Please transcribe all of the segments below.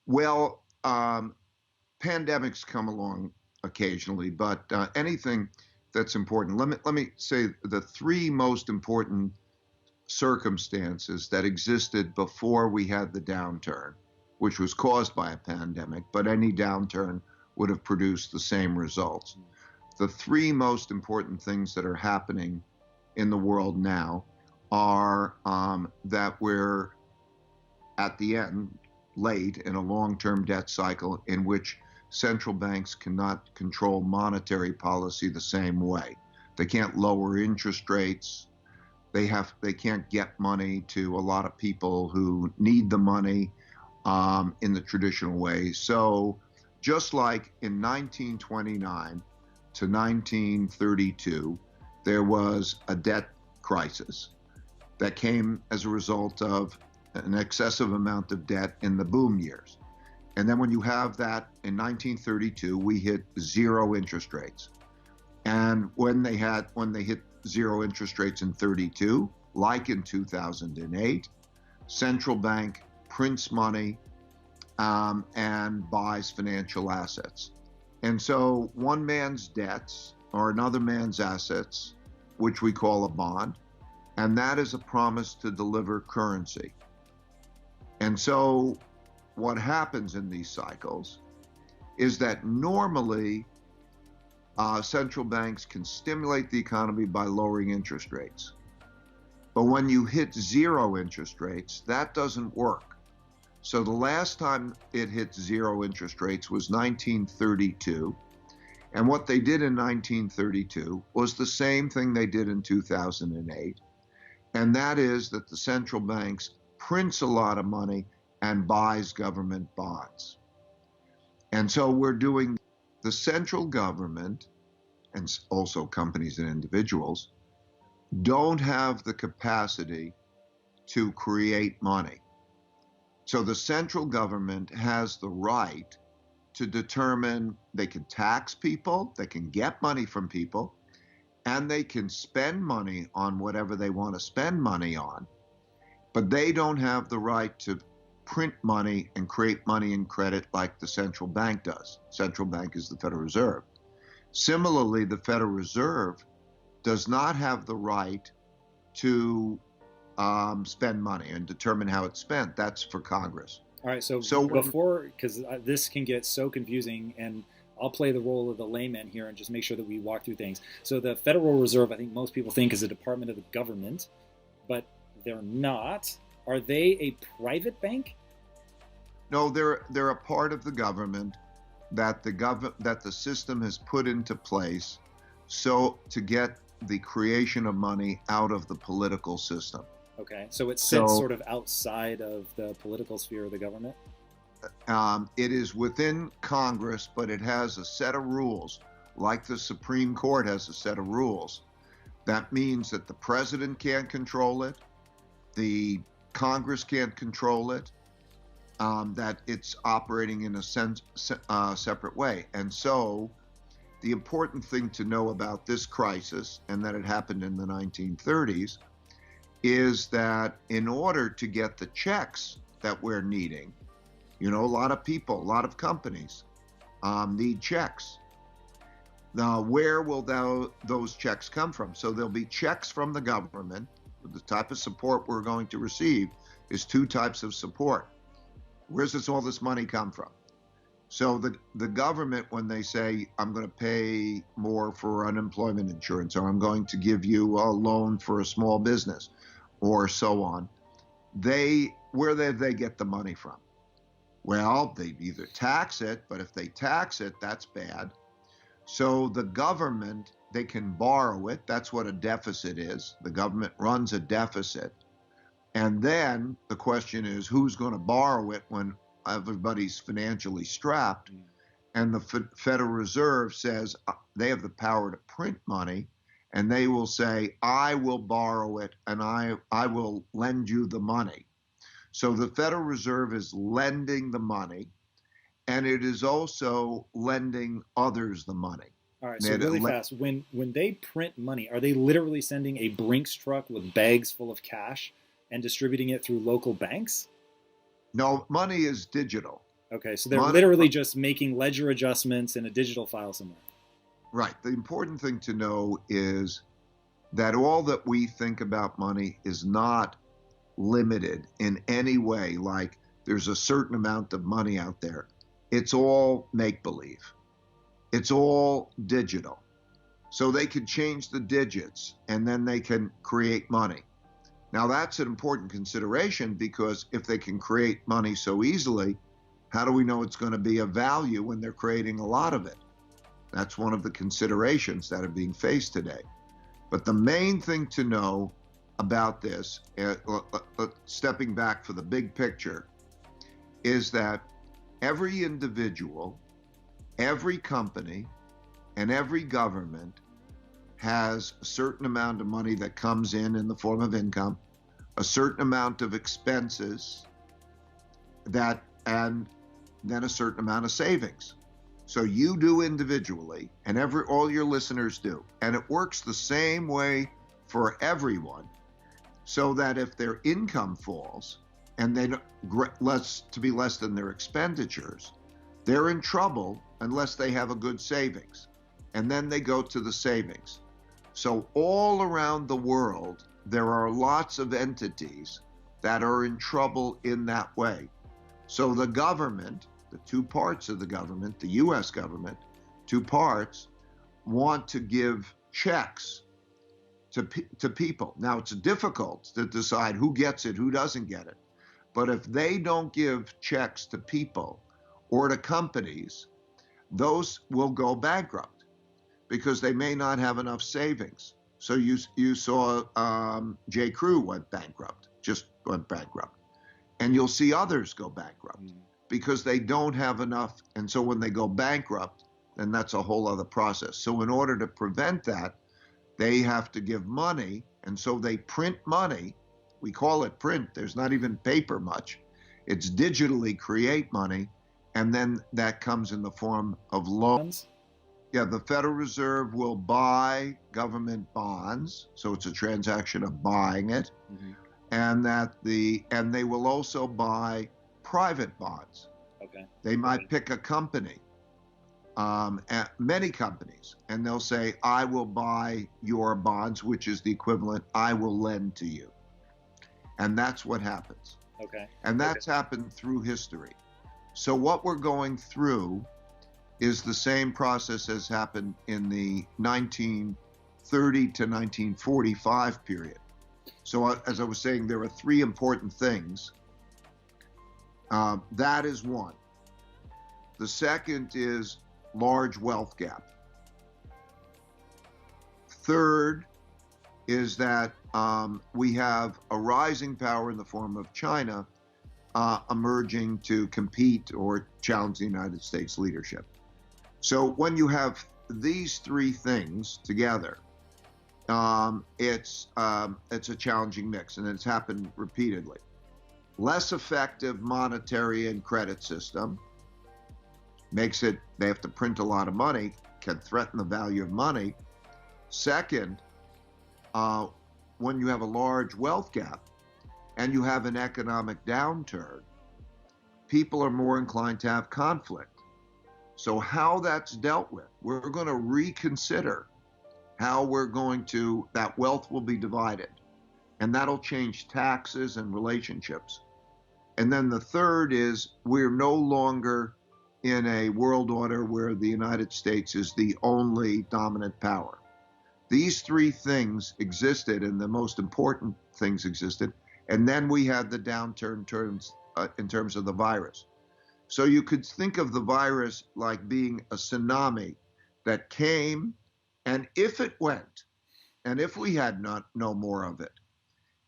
Well, pandemics come along occasionally, but anything that's important. Let me say the three most important circumstances that existed before we had the downturn, which was caused by a pandemic, but any downturn would have produced the same results. The three most important things that are happening in the world now are that we're at the end, late in a long-term debt cycle in which central banks cannot control monetary policy the same way. They can't lower interest rates. They can't get money to a lot of people who need the money in the traditional way. So just like in 1929 to 1932, there was a debt crisis that came as a result of an excessive amount of debt in the boom years. And then when you have that in 1932, we hit zero interest rates. And when they hit zero interest rates in 32, like in 2008, central bank prints money and buys financial assets. And so one man's debts are another man's assets, which we call a bond, and that is a promise to deliver currency. And so what happens in these cycles is that normally central banks can stimulate the economy by lowering interest rates. But when you hit zero interest rates, that doesn't work. So the last time it hit zero interest rates was 1932. And what they did in 1932 was the same thing they did in 2008. And that is that the central banks prints a lot of money and buys government bonds. And so we're doing the central government, and also companies and individuals, don't have the capacity to create money. So the central government has the right to determine they can tax people, they can get money from people, and they can spend money on whatever they want to spend money on. But they don't have the right to print money and create money and credit like the central bank does. Central bank is the Federal Reserve. Similarly, the Federal Reserve does not have the right to spend money and determine how it's spent. That's for Congress. All right, so So before, because this can get so confusing, and I'll play the role of the layman here and just make sure that we walk through things. So the Federal Reserve, I think most people think is a department of the government, but they're not. Are they a private bank? no, they're a part of the government that the system has put into place so to get the creation of money out of the political system. Okay, so it sits So sort of outside of the political sphere of the government? it is within Congress, but it has a set of rules, like the Supreme Court has a set of rules. That means that the president can't control it, the Congress can't control it, that it's operating in a separate way. And so the important thing to know about this crisis, and that it happened in the 1930s, is that in order to get the checks that we're needing, a lot of people, a lot of companies need checks. Now, where will those checks come from? So there'll be checks from the government. The type of support we're going to receive is two types of support. Where's all this money come from? So the government, when they say, I'm going to pay more for unemployment insurance, or I'm going to give you a loan for a small business, or so on, where do they get the money from? Well, they either tax it, but if they tax it, that's bad. So the government, they can borrow it. That's what a deficit is. The government runs a deficit. And then the question is, who's going to borrow it when everybody's financially strapped? And the Federal Reserve says they have the power to print money, and they will say, I will borrow it, and I will lend you the money. So the Federal Reserve is lending the money, and it is also lending others the money. All right, so really fast, when they print money, are they literally sending a Brinks truck with bags full of cash and distributing it through local banks? No, money is digital. Okay, so they're Money, literally just making ledger adjustments in a digital file somewhere. right. The important thing to know is that all that we think about money is not limited in any way, like there's a certain amount of money out there. It's all make believe, it's all digital. So they can change the digits and then they can create money. Now, that's an important consideration because if they can create money so easily, how do we know it's going to be of value when they're creating a lot of it? That's one of the considerations that are being faced today. But the main thing to know about this, stepping back for the big picture, is that every individual, every company, and every government has a certain amount of money that comes in the form of income, a certain amount of expenses, and then a certain amount of savings. So you do individually, and all your listeners do, and it works the same way for everyone. So that if their income falls and they less than their expenditures, they're in trouble unless they have a good savings, and then they go to the savings. So all around the world, there are lots of entities that are in trouble in that way. So the government, the two parts of the government, the US government, two parts, want to give checks to people. Now, it's difficult to decide who gets it, who doesn't get it. But if they don't give checks to people or to companies, those will go bankrupt because they may not have enough savings. So you saw J. Crew just went bankrupt. And you'll see others go bankrupt because they don't have enough. And so when they go bankrupt, then that's a whole other process. So in order to prevent that, they have to give money. And so they print money. We call it print. There's not even paper much. It's digitally create money. And then that comes in the form of loans. Yeah, the Federal Reserve will buy government bonds, so it's a transaction of buying it, and they will also buy private bonds. Okay. They might pick a company, many companies, and they'll say, "I will buy your bonds," which is the equivalent, "I will lend to you," and that's what happens. Okay. And that's happened through history. So what we're going through is the same process as happened in the 1930 to 1945 period. So as I was saying, there are three important things. That is one. The second is large wealth gap. Third is that we have a rising power in the form of China emerging to compete or challenge the United States leadership. So when you have these three things together, it's a challenging mix, and it's happened repeatedly. Less effective monetary and credit system makes it, they have to print a lot of money, can threaten the value of money. Second, when you have a large wealth gap and you have an economic downturn, people are more inclined to have conflict. So how that's dealt with, we're going to reconsider how that wealth will be divided. And that'll change taxes and relationships. And then the third is we're no longer in a world order where the United States is the only dominant power. These three things existed, and the most important things existed. And then we had the downturn in terms of the virus. So you could think of the virus like being a tsunami that came, and if it went, and if we had no more of it,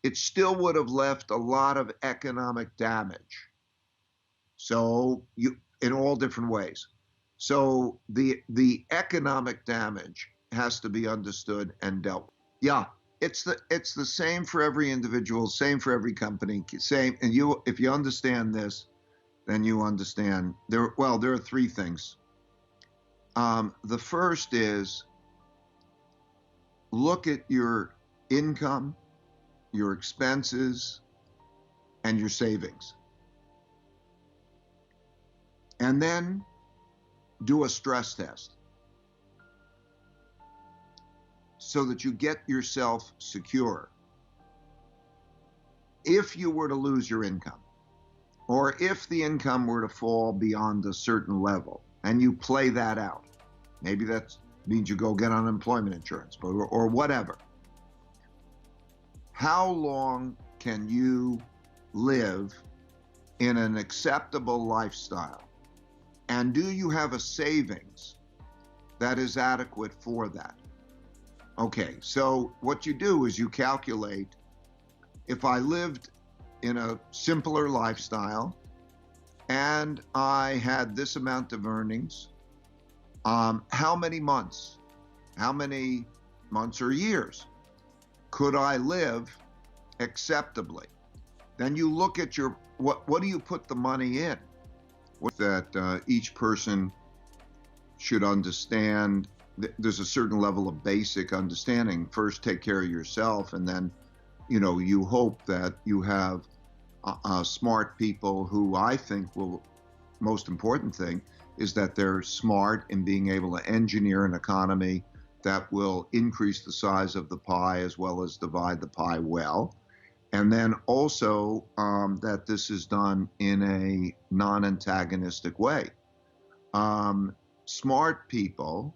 it still would have left a lot of economic damage. So in all different ways. So the economic damage has to be understood and dealt with. Yeah, it's the same for every individual, same for every company, same. And if you understand this, then you understand there are three things. The first is look at your income, your expenses, and your savings. and then do a stress test so that you get yourself secure. If you were to lose your income, or if the income were to fall beyond a certain level, and you play that out, maybe that means you go get unemployment insurance or whatever. How long can you live in an acceptable lifestyle? And do you have a savings that is adequate for that? Okay, so what you do is you calculate, if I lived in a simpler lifestyle and I had this amount of earnings, how many months or years could I live acceptably? Then you look at what do you put the money in? That each person should understand. There's a certain level of basic understanding. First, take care of yourself, and then, you hope that you have smart people who, I think, most important thing is that they're smart in being able to engineer an economy that will increase the size of the pie as well as divide the pie well. And then also that this is done in a non-antagonistic way. Smart people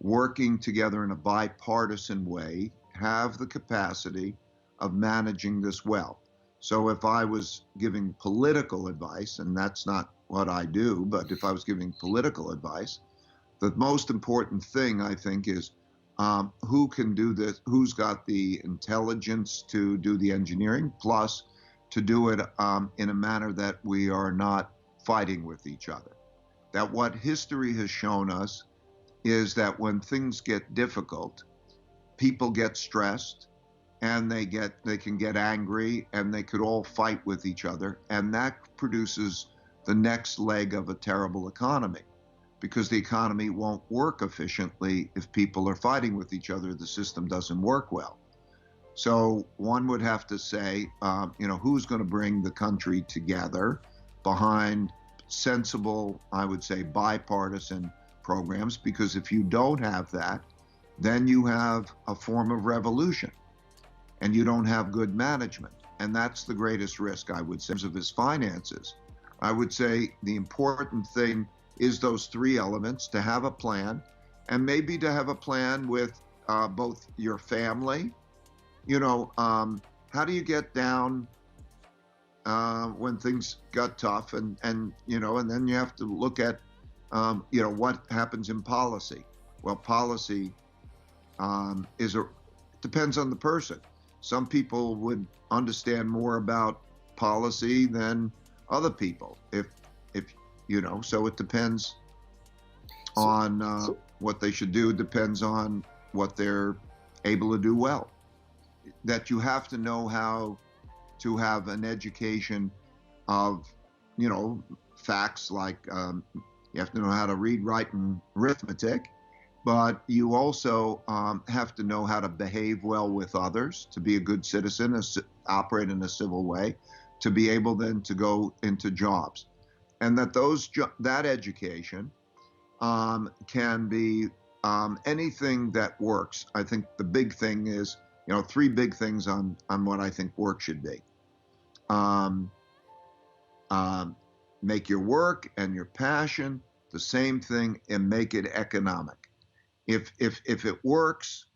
working together in a bipartisan way have the capacity of managing this well. So if I was giving political advice, and that's not what I do, but if I was giving political advice, the most important thing, I think, is who can do this, who's got the intelligence to do the engineering, plus to do it in a manner that we are not fighting with each other. That what history has shown us is that when things get difficult, people get stressed, and they can get angry, and they could all fight with each other, and that produces the next leg of a terrible economy, because the economy won't work efficiently if people are fighting with each other. The system doesn't work well. So one would have to say, who's going to bring the country together behind sensible, I would say, bipartisan programs, because if you don't have that, then you have a form of revolution, and you don't have good management. And that's the greatest risk, I would say, in terms of his finances. I would say the important thing is those three elements: to have a plan, and maybe to have a plan with both your family. How do you get down when things got tough, and then you have to look at what happens in policy. Well, policy depends on the person. Some people would understand more about policy than other people. So it depends on what they should do. It depends on what they're able to do well. That you have to know how to have an education of, facts like you have to know how to read, write, and arithmetic, but you also have to know how to behave well with others, to be a good citizen, operate in a civil way, to be able then to go into jobs. And that education can be anything that works. I think the big thing is, three big things on what I think work should be. Make your work and your passion the same thing, and make it economic. If it works,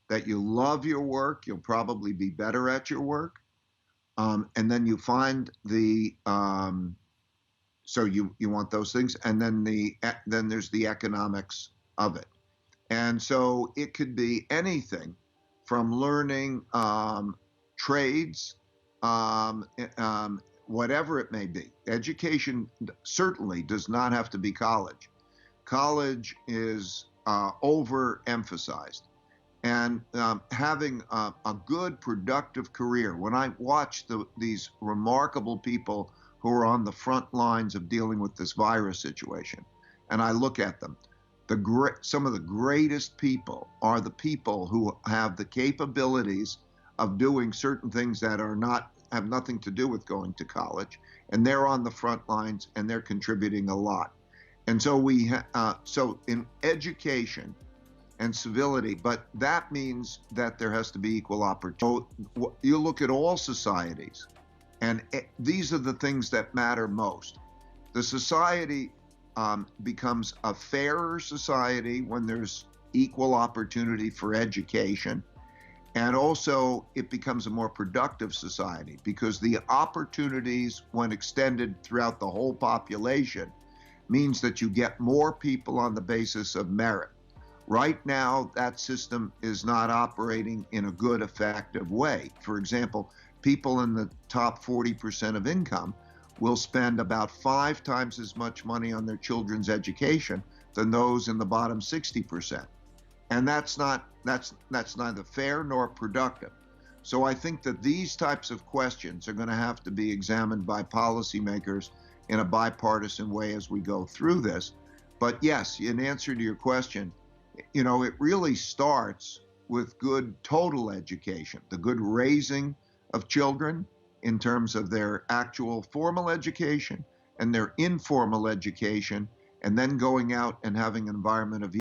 that you love your work, you'll probably be better at your work. And then you find so you want those things, and then there's the economics of it. And so it could be anything from learning trades, whatever it may be. Education certainly does not have to be college. College is overemphasized. And having a good, productive career. When I watch these remarkable people who are on the front lines of dealing with this virus situation, and I look at them, some of the greatest people are the people who have the capabilities of doing certain things that have nothing to do with going to college, and they're on the front lines, and they're contributing a lot. And so so in education and civility, but that means that there has to be equal opportunity. So you look at all societies, and these are the things that matter most. The society becomes a fairer society when there's equal opportunity for education. And also, it becomes a more productive society because the opportunities, when extended throughout the whole population, means that you get more people on the basis of merit. Right now, that system is not operating in a good, effective way. For example, people in the top 40% of income will spend about 5 times as much money on their children's education than those in the bottom 60%. And that's neither fair nor productive. So I think that these types of questions are going to have to be examined by policymakers in a bipartisan way as we go through this. But yes, in answer to your question, it really starts with good total education, the good raising of children in terms of their actual formal education and their informal education, and then going out and having an environment of